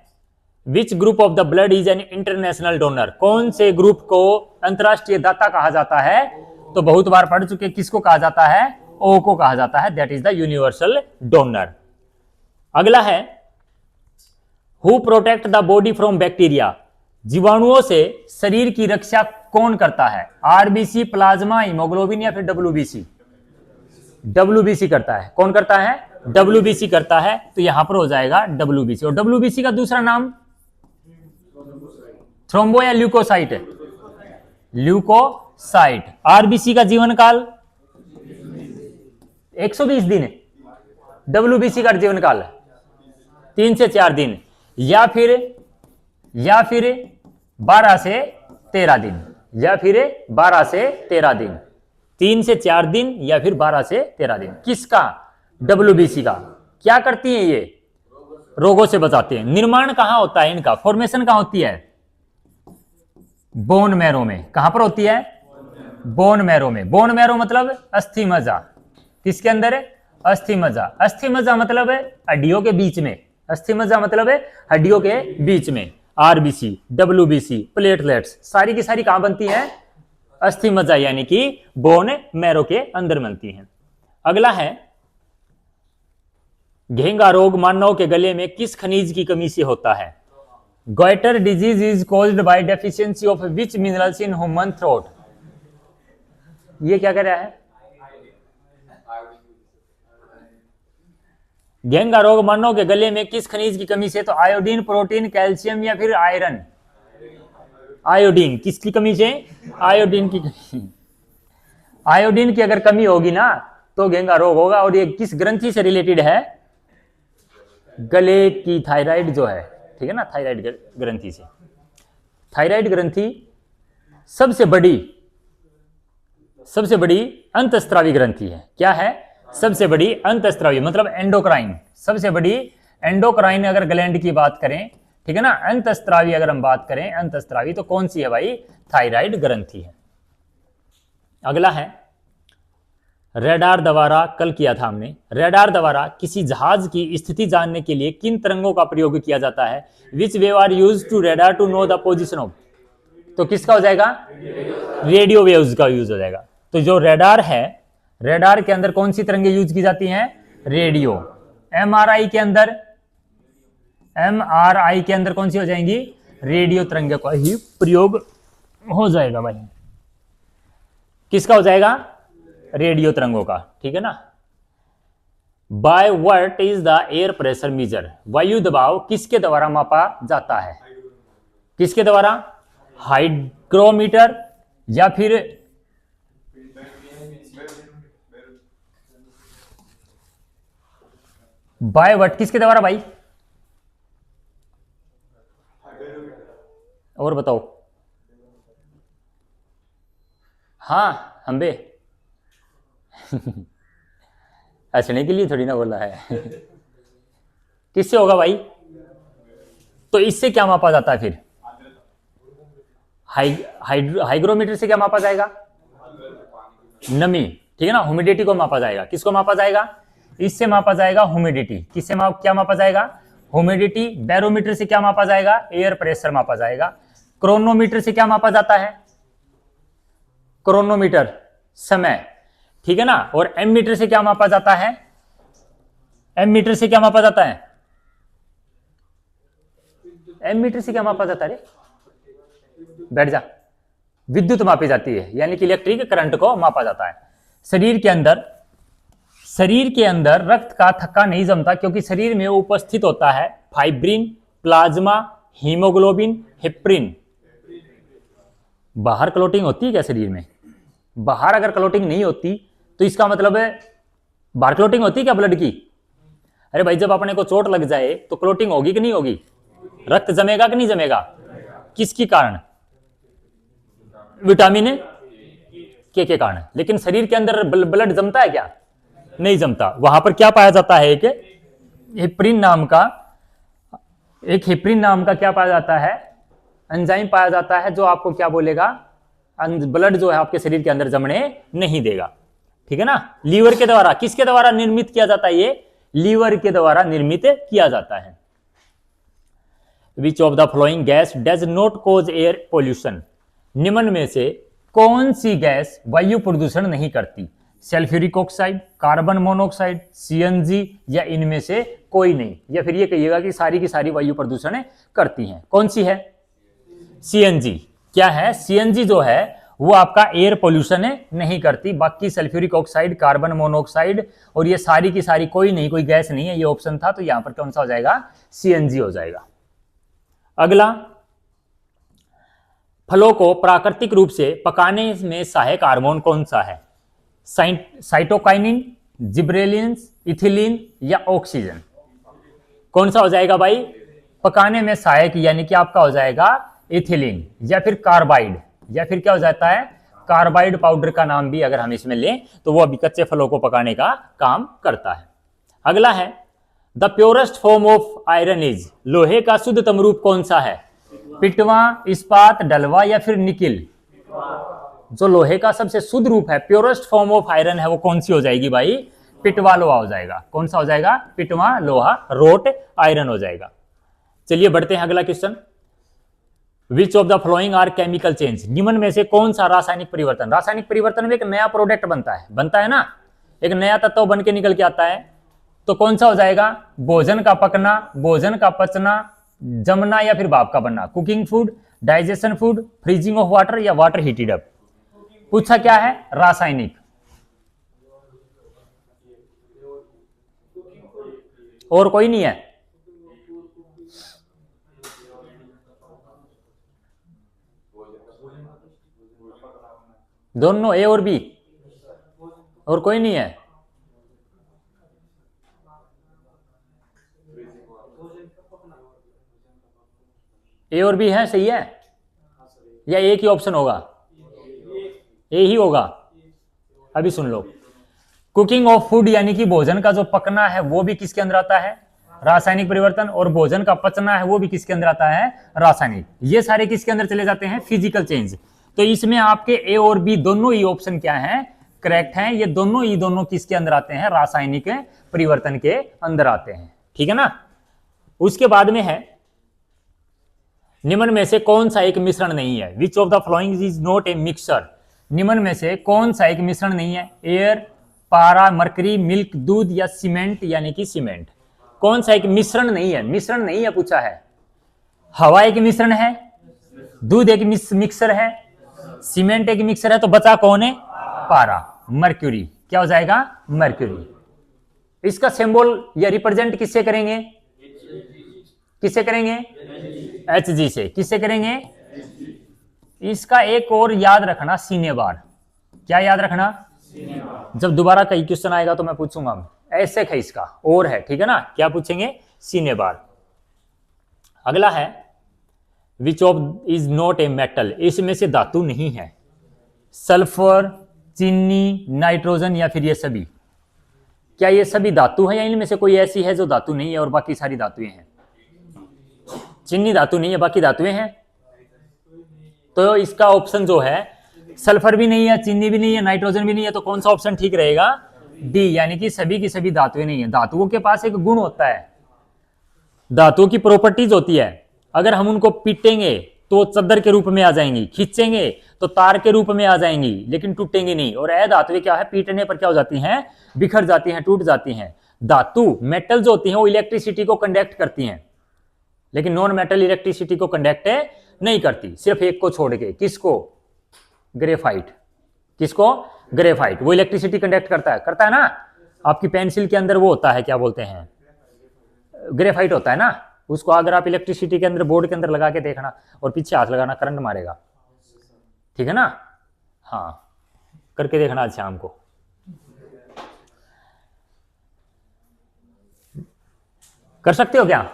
which group of the blood is an international donor? कौन से ग्रुप को अंतरराष्ट्रीय दाता कहा जाता है? तो बहुत बार पढ़ चुके, किसको कहा जाता है? ओ को कहा जाता है, that is the universal donor. अगला है who protect the body from bacteria? जीवाणुओं से शरीर की रक्षा कौन करता है? आरबीसी, प्लाज्मा, हीमोग्लोबिन, या फिर डब्ल्यूबीसी? डब्ल्यूबीसी करता है। कौन करता है? डब्ल्यूबीसी करता है। तो यहां पर हो जाएगा डब्ल्यूबीसी। और डब्ल्यूबीसी का दूसरा नाम थ्रोम्बो या ल्यूकोसाइट? ल्यूकोसाइट। आरबीसी का जीवन काल 120 दिन। डब्ल्यूबीसी का जीवन काल 3 से 4 दिन, या फिर 12 से 13 दिन, या फिर 12 से 13 दिन। 3 से 4 दिन या फिर 12 से 13 दिन। किसका? डब्ल्यूबीसी का। क्या करती हैं ये? रोगों से बचाते हैं। निर्माण कहां होता है इनका? फॉर्मेशन कहां होती है? बोन मैरो में। कहां पर होती है? बोन मैरो में। बोन मैरो मतलब अस्थि मज्जा। किसके अंदर है? अस्थि मज्जा। अस्थि मज्जा मतलब है हड्डियों के बीच में। अस्थि मज्जा मतलब है हड्डियों के बीच में। आरबीसी, डब्ल्यूबीसी, प्लेटलेट्स, सारी की सारी कहां बनती हैं? अस्थि मज्जा यानी कि बोन मैरो के अंदर बनती हैं। अगला है घेंगा रोग मानव के गले में किस खनिज की कमी से होता है? Goitre disease is caused by deficiency of which minerals in human throat? ये क्या कह रहा है? घेंगा रोग मानव के गले में किस खनिज की कमी से? तो आयोडीन, प्रोटीन, कैल्शियम, या फिर आयरन? आयोडीन। किसकी कमी से? आयोडीन की कमी। आयोडीन की अगर कमी होगी ना तो घेंगा रोग होगा। और ये किस ग्रंथि से रिलेटेड है? गले की थायराइड जो है, ठीक है ना, थायराइड ग्रंथि से। थायराइड ग्रंथि सबसे बड़ी अंतस्त्रावी ग्रंथि है। क्या है? सबसे बड़ी अंतस्त्रावी मतलब एंडोक्राइन। सबसे बड़ी एंडोक्राइन अगर ग्लैंड की बात करें, ठीक है ना, अंतस्त्रावी अगर हम बात करें अंतस्त्रावी, तो कौन सी है भाई? थायराइड ग्रंथि है। अगला है रेडार द्वारा, कल किया था हमने, रेडार द्वारा किसी जहाज की स्थिति जानने के लिए किन तरंगों का प्रयोग किया जाता है? Which wave are use to radar to know the position of? तो किसका हो जाएगा? रेडियो वेव्स का यूज हो जाएगा। तो जो रेडार है, रेडार के अंदर कौन सी तरंगें यूज की जाती हैं? रेडियो। एमआरआई के अंदर कौन सी हो जाएंगी? रेडियो तरंगों का ही प्रयोग हो जाएगा भाई। किसका हो जाएगा? रेडियो तरंगों का, ठीक है ना। By what is the air pressure measure? वायु दबाव किसके द्वारा मापा जाता है? किसके द्वारा? हाइग्रोमीटर, या फिर बाय व्हाट किसके द्वारा भाई? और बताओ। हाँ हम्बे हंसने के लिए थोड़ी ना बोला है किससे होगा भाई? तो इससे क्या मापा जाता है फिर? हाइग्रोमीटर से क्या मापा जाएगा? नमी, ठीक है ना, ह्यूमिडिटी को मापा जाएगा। किसको मापा जाएगा? इससे मापा जाएगा ह्यूमिडिटी। किससे क्या मापा जाएगा? ह्यूमिडिटी। बैरोमीटर से क्या मापा जाएगा? एयर प्रेशर मापा जाएगा। क्रोनोमीटर से क्या मापा जाता है? क्रोनोमीटर समय, ठीक है ना। और एम मीटर से क्या मापा जाता है? एम मीटर से क्या मापा जाता है? एम मीटर से क्या मापा जाता है? बैठ जा। विद्युत मापी जाती है, यानी कि इलेक्ट्रिक करंट को मापा जाता है। शरीर के अंदर रक्त का थक्का नहीं जमता, क्योंकि शरीर में उपस्थित होता है फाइब्रिन, प्लाज्मा, हीमोग्लोबिन, हेप्रिन। बाहर क्लोटिंग होती है क्या शरीर में? बाहर अगर क्लोटिंग नहीं होती तो इसका मतलब है, बाहर क्लोटिंग होती है क्या ब्लड की? अरे भाई, जब अपने को चोट लग जाए तो क्लोटिंग होगी कि नहीं होगी? रक्त जमेगा कि नहीं जमेगा? किसके कारण? विटामिन के कारण। लेकिन शरीर के अंदर ब्लड जमता है क्या? नहीं जमता। वहां पर क्या पाया जाता है? एक हेप्रिन नाम का क्या पाया जाता है? एंजाइम पाया जाता है, जो आपको क्या बोलेगा? ब्लड जो है आपके शरीर के अंदर जमने नहीं देगा, ठीक है ना। लीवर के द्वारा, किसके द्वारा निर्मित किया जाता है? ये लीवर के द्वारा निर्मित किया जाता है। विच of the flowing gas does not cause air pollution? निम्न में से कौन सी गैस वायु प्रदूषण नहीं करती? Sulphuric oxide, carbon monoxide, CNG, या इनमें से कोई नहीं? या फिर ये कहिएगा कि सारी की सारी वायु प्रदूषण करती हैं। कौन सी है? सीएनजी। क्या है? सीएनजी जो है वो आपका एयर पोल्यूशन नहीं करती। बाकी सल्फ्यूरिक ऑक्साइड, कार्बन मोनोऑक्साइड और ये सारी की सारी कोई नहीं, कोई गैस नहीं है। ये ऑप्शन था, तो यहां पर कौन सा हो जाएगा? सीएनजी हो जाएगा। अगला, फलों को प्राकृतिक रूप से पकाने में सहायक हार्मोन कौन सा है? साइटोकाइनिन, जिब्रेलिन्स, इथिलीन, या ऑक्सीजन? कौन सा हो जाएगा भाई? पकाने में सहायक यानी कि आपका हो जाएगा इथिलीन, या फिर कार्बाइड, या फिर क्या हो जाता है? कार्बाइड पाउडर का नाम भी अगर हम इसमें लें तो वो अभी कच्चे फलों को पकाने का काम करता है। अगला है, the purest form of iron is? लोहे का शुद्धतम रूप कौन सा है? पिटवा, इस्पात, डलवा, या फिर निकिल? जो लोहे का सबसे शुद्ध रूप है, प्योरेस्ट फॉर्म ऑफ आयरन है, वो कौन सी हो जाएगी भाई? पिटवा लोहा हो जाएगा। कौन सा हो जाएगा? पिटवा लोहा, रोट आयरन हो जाएगा। चलिए बढ़ते हैं अगला question. Which of the following are chemical change? निम्न में से कौन सा रासायनिक परिवर्तन? रासायनिक परिवर्तन में एक नया प्रोडक्ट बनता है ना, एक नया तत्व बन के निकल के आता है। तो कौन सा हो जाएगा? भोजन का पकना, भोजन का पचना, जमना, या फिर भाप का बनना? Cooking food, digestion food, freezing of water, या वाटर हीटेड अप? पूछा क्या है? रासायनिक। और कोई नहीं है? दोनों, ए और बी? और कोई नहीं है? ए और बी है, सही है? या एक ही ऑप्शन होगा? ए ही होगा। अभी सुन लो, कुकिंग ऑफ फूड यानी कि भोजन का जो पकना है वो भी किसके अंदर आता है? रासायनिक परिवर्तन। और भोजन का पचना है वो भी किसके अंदर आता है? रासायनिक। ये सारे किसके अंदर चले जाते हैं? Physical change. तो इसमें आपके ए और बी दोनों ही ऑप्शन क्या है? करेक्ट हैं। ये दोनों किसके अंदर आते हैं? रासायनिक परिवर्तन के अंदर आते हैं, ठीक है ना। उसके बाद में है, निम्न में से कौन सा एक मिश्रण नहीं है? विच of the following is not a mixture? निम्न में से कौन सा एक मिश्रण नहीं है? एयर, पारा, मरकरी, मिल्क, दूध, या सीमेंट यानी कि सीमेंट? कौन सा एक मिश्रण नहीं है? मिश्रण नहीं है पूछा है। हवा एक मिश्रण है, दूध एक मिक्सर है, सीमेंट एक मिक्सर है, तो बचा कौन है? पारा, मर्क्यूरी। क्या हो जाएगा? मर्क्यूरी। इसका सिंबल या रिप्रेजेंट किससे करेंगे? किससे करेंगे? Hg से। किससे करेंगे? इसका एक और याद रखना, सीने बार। क्या याद रखना? जब दोबारा कई क्वेश्चन आएगा तो मैं पूछूंगा, ऐसे है इसका और है, ठीक है ना। क्या पूछेंगे? सीने बार। अगला है, which of is not a metal? इसमें से धातु नहीं है। सल्फर, चीनी, नाइट्रोजन या फिर ये सभी? क्या ये सभी धातु है या इनमें से कोई ऐसी है जो धातु नहीं है और बाकी सारी धातुएं हैं? चीनी धातु नहीं है, बाकी धातुएं हैं। तो इसका ऑप्शन जो है, सल्फर भी नहीं है, चीनी भी नहीं है, नाइट्रोजन भी नहीं है, तो कौन सा ऑप्शन ठीक रहेगा? डी, यानी कि सभी की सभी धातुएं नहीं है। धातुओं के पास एक गुण होता है, धातुओं की प्रॉपर्टीज होती है, अगर हम उनको पीटेंगे तो चद्दर के रूप में आ जाएंगी, खींचेंगे तो तार के रूप में आ जाएंगी, लेकिन टूटेंगी नहीं। और अधातुएं क्या है, पीटने पर क्या हो जाती हैं? बिखर जाती हैं, टूट जाती हैं। धातु मेटल जो होती हैं वो इलेक्ट्रिसिटी को कंडक्ट करती हैं, लेकिन नॉन मेटल इलेक्ट्रिसिटी को कंडक्ट नहीं करती, सिर्फ एक को छोड़ के। किसको? ग्रेफाइट। किसको? ग्रेफाइट। वो इलेक्ट्रिसिटी कंडक्ट करता है ना। आपकी पेंसिल के अंदर वो होता है, क्या बोलते हैं, ग्रेफाइट होता है ना। उसको अगर आप इलेक्ट्रिसिटी के अंदर, बोर्ड के अंदर लगा के देखना और पीछे हाथ लगाना, करंट मारेगा, ठीक है ना। हाँ, करके देखना आज शाम को। कर सकते हो क्या?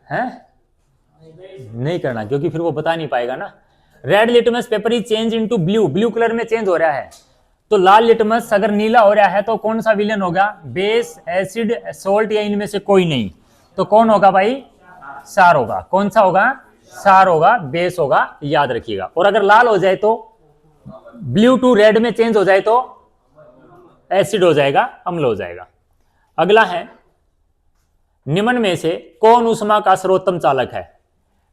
हैं? नहीं करना, क्योंकि फिर वो बता नहीं पाएगा ना। Red litmus paper is change into blue, blue colour में चेंज हो रहा है। तो लाल लिटमस अगर नीला हो रहा है तो कौन सा विलेन होगा? बेस, एसिड, सोल्ट या इनमें से कोई नहीं। तो कौन होगा भाई? क्षार होगा। कौन सा होगा? क्षार होगा, बेस होगा, याद रखिएगा। और अगर लाल हो जाए तो, ब्लू टू रेड में चेंज हो जाए तो एसिड हो जाएगा, अम्ल हो जाएगा। अगला है, निम्न में से कौन ऊष्मा का सर्वोत्तम चालक है?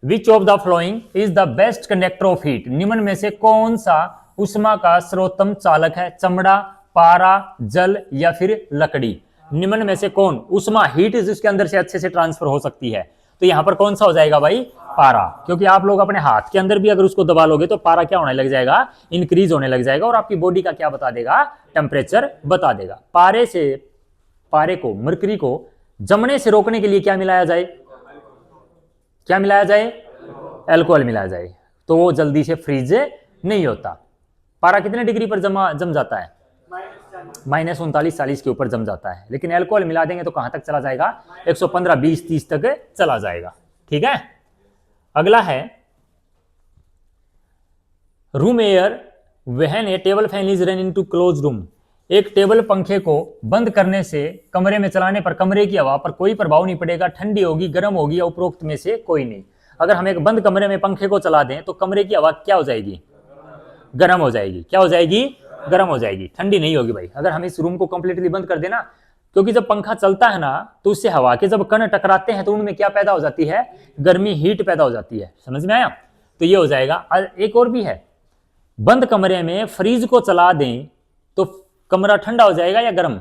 विच of the following is the best conductor of heat? निम्न में से कौन सा ऊष्मा का सर्वोत्तम चालक है? चमड़ा, पारा, जल या फिर लकड़ी? निम्न में से कौन? ऊष्मा, हीट जिसके अंदर से अच्छे से ट्रांसफर हो सकती है, तो यहां पर कौन सा हो जाएगा भाई? पारा। क्योंकि आप लोग अपने हाथ के अंदर भी अगर उसको दबा लोगे तो पारा क्या होने लग जाएगा? इंक्रीज होने लग जाएगा, और आपकी बॉडी का क्या बता देगा? टेम्परेचर बता देगा। पारे को, मरकरी को जमने से रोकने के लिए क्या मिलाया जाए? क्या मिलाया जाए? अल्कोहल मिलाया जाए, तो वो जल्दी से फ्रीज नहीं होता। पारा कितने डिग्री पर जम जाता है? -39-40 के ऊपर जम जाता है। लेकिन अल्कोहल मिला देंगे तो कहां तक चला जाएगा? 115, 20, 30 तक चला जाएगा। ठीक है। अगला है, room air when A table fan is run into close room. एक टेबल पंखे को बंद करने से कमरे में चलाने पर कमरे की हवा पर कोई प्रभाव नहीं पड़ेगा, ठंडी होगी, गर्म होगी या उपरोक्त में से कोई नहीं। अगर हम एक बंद कमरे में पंखे को चला दें तो कमरे की हवा क्या हो जाएगी? गर्म हो जाएगी। क्या हो जाएगी? गर्म हो जाएगी, ठंडी नहीं होगी भाई। अगर हम इस रूम को कंप्लीटली बंद कर देना, क्योंकि जब पंखा चलता है ना तो उससे हवा के जब कण टकराते हैं तो उनमें क्या पैदा हो जाती है? गर्मी, हीट पैदा हो जाती है। समझ में आया? तो ये हो जाएगा। एक और भी है, बंद कमरे में फ्रीज को चला दें तो कमरा ठंडा हो जाएगा या गर्म?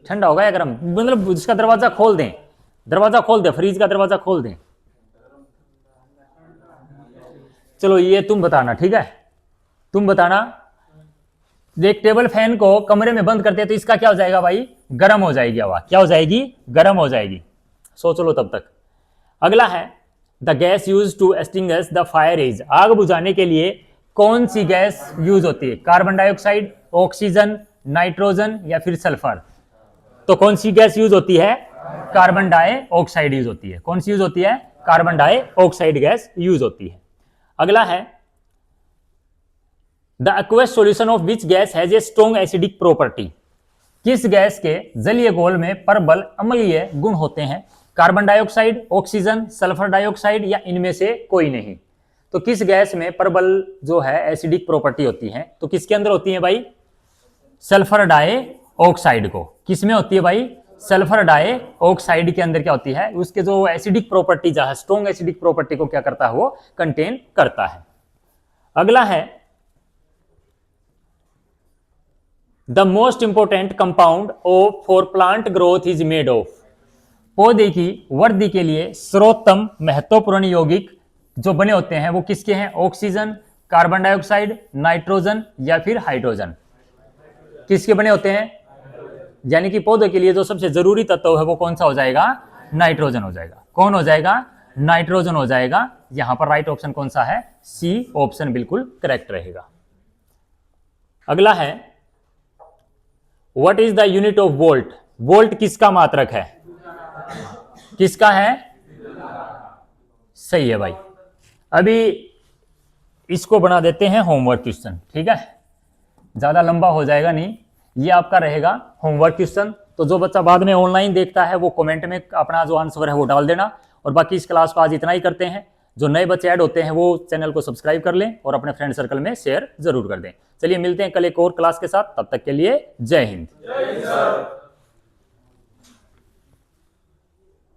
ठंडा होगा या गर्म? मतलब उसका दरवाजा खोल दें, दरवाजा खोल दें, फ्रीज का दरवाजा खोल दें। चलो ये तुम बताना, ठीक है, तुम बताना। एक टेबल फैन को कमरे में बंद करते हैं तो इसका क्या हो जाएगा भाई? गर्म हो जाएगी हवा। क्या हो जाएगी? गर्म हो जाएगी। सोच लो तब तक। अगला है, the gas use to extinguish the fire is. आग बुझाने के लिए कौन सी गैस यूज होती है? कार्बन डाइऑक्साइड, ऑक्सीजन, नाइट्रोजन या फिर सल्फर? तो कौन सी गैस यूज होती है? कार्बन डाइऑक्साइड यूज होती है। कौन सी यूज होती है? कार्बन डाइऑक्साइड गैस यूज होती है। अगला है, the aqueous solution of which gas has a strong acidic property. किस गैस के जलीय घोल में प्रबल अम्लीय गुण होते हैं? Carbon dioxide, oxygen, sulphur dioxide या इनमें से कोई नहीं? तो किस गैस में प्रबल जो है एसिडिक प्रॉपर्टी होती है? तो किसके अंदर होती है भाई? सल्फर डाइऑक्साइड को। किस में होती है भाई? सल्फर डाइऑक्साइड के अंदर क्या होती है? उसके जो एसिडिक प्रॉपर्टी जो है, स्ट्रॉन्ग एसिडिक प्रॉपर्टी को क्या करता है? वो कंटेन करता है। अगला है, the most important compound of for plant growth is made of. पौधे की वृद्धि के लिए सर्वोत्तम महत्वपूर्ण यौगिक जो बने होते हैं वो किसके हैं? ऑक्सीजन, कार्बन डाइऑक्साइड, नाइट्रोजन या फिर हाइड्रोजन? किसके बने होते हैं? यानी कि पौधे के लिए जो सबसे जरूरी तत्व है वो कौन सा हो जाएगा? नाइट्रोजन हो जाएगा। कौन हो जाएगा? नाइट्रोजन हो जाएगा। यहां पर राइट ऑप्शन कौन सा है? सी ऑप्शन बिल्कुल करेक्ट रहेगा। अगला है, what is the unit of volt. Volt किसका मात्रक है? किसका है? सही है भाई। अभी इसको बना देते हैं होमवर्क क्वेश्चन, ठीक है, ज्यादा लंबा हो जाएगा नहीं, ये आपका रहेगा होमवर्क क्वेश्चन। तो जो बच्चा बाद में ऑनलाइन देखता है वो कमेंट में अपना जो आंसर है वो डाल देना। और बाकी इस क्लास को आज इतना ही करते हैं। जो नए बच्चे ऐड होते हैं वो चैनल को सब्सक्राइब कर लें और अपने फ्रेंड सर्कल में शेयर जरूर कर दें। चलिए मिलते हैं कल एक और क्लास के साथ, तब तक के लिए जय हिंद।